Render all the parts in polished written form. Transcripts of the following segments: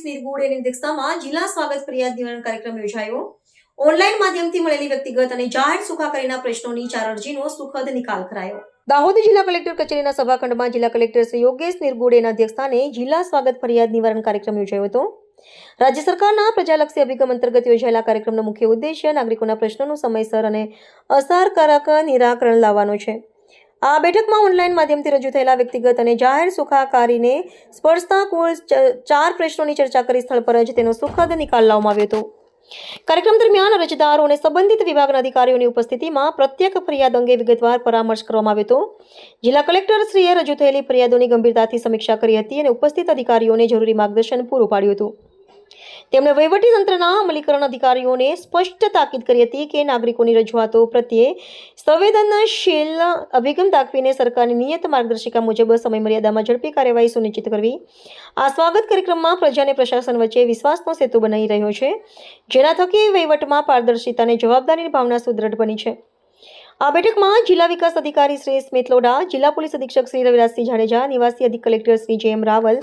નિર્ગુડેની અધ્યક્ષતામાં જિલ્લા સ્વાગત ફરિયાદ નિવારણ કાર્યક્રમ યોજાયો. ઓનલાઈન માધ્યમથી મળેલી વ્યક્તિગત અને જાહેર સુખાકારીના પ્રશ્નોની 4 અરજીનો સુખદ નિકાલ કરાયો. દાહોદ જિલ્લા કલેક્ટર કચેરીના સભાખંડમાં જિલ્લા કલેક્ટર શ્રી યોગેશ નિર્ગુડેના અધ્યક્ષસ્થાને જિલ્લા સ્વાગત ફરિયાદ નિવારણ કાર્યક્રમ યોજાયો હતો. રાજ્ય સરકારના પ્રજાલક્ષી અભિગમ અંતર્ગત યોજાયેલા કાર્યક્રમનો મુખ્ય ઉદ્દેશ્ય નાગરિકોના પ્રશ્નોનું સમયસર અને અસરકારક નિરાકરણ લાવવાનો છે. આ બેઠકમાં ઓનલાઈન માધ્યમથી રજૂ થયેલા વ્યક્તિગત અને જાહેર સુખાકારીને સ્પર્શતા કુલ 4 પ્રશ્નોની ચર્ચા કરી સ્થળ પર જ તેનો સુખદ નિકાલ લાવવામાં આવ્યો હતો. કાર્યક્રમ દરમિયાન અરજદારો અને સંબંધિત વિભાગના અધિકારીઓની ઉપસ્થિતિમાં પ્રત્યેક ફરિયાદ અંગે વિગતવાર પરામર્શ કરવામાં આવ્યો હતો. જિલ્લા કલેક્ટરશ્રીએ રજૂ થયેલી ફરિયાદોની ગંભીરતાથી સમીક્ષા કરી હતી અને ઉપસ્થિત અધિકારીઓને જરૂરી માર્ગદર્શન પૂરું પાડ્યું હતું. તેમણે વહીવટીતંત્રના અમલીકરણ અધિકારીઓને સ્પષ્ટ તાકીદ કરી હતી કે નાગરિકોની રજૂઆતો પ્રત્યે સંવેદનશીલ અભિગમ દાખવીને સરકારની નિયત માર્ગદર્શિકા મુજબ સમયમર્યાદામાં ઝડપી કાર્યવાહી સુનિશ્ચિત કરવી. આ સ્વાગત કાર્યક્રમમાં પ્રજા અને પ્રશાસન વચ્ચે વિશ્વાસનો સેતુ બનાવી રહ્યો છે, જેના થકી વહીવટમાં પારદર્શિતા અને જવાબદારીની ભાવના સુદૃઢ બની છે. આ બેઠકમાં જિલ્લા વિકાસ અધિકારી શ્રી સ્મિત લોઢા, જિલ્લા પોલીસ અધિક્ષક શ્રી રવિરાજસિંહ જાડેજા, નિવાસી અધિક કલેક્ટર શ્રી જે.એમ. રાવલ,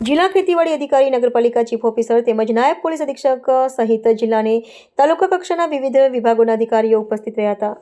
જિલ્લા ખેતીવાડી અધિકારી, નગરપાલિકા ચીફ ઓફિસર તેમજ નાયબ પોલીસ અધિક્ષક સહિત જિલ્લાને તાલુકા કક્ષાના વિવિધ વિભાગોના અધિકારીઓ ઉપસ્થિત રહ્યા હતા.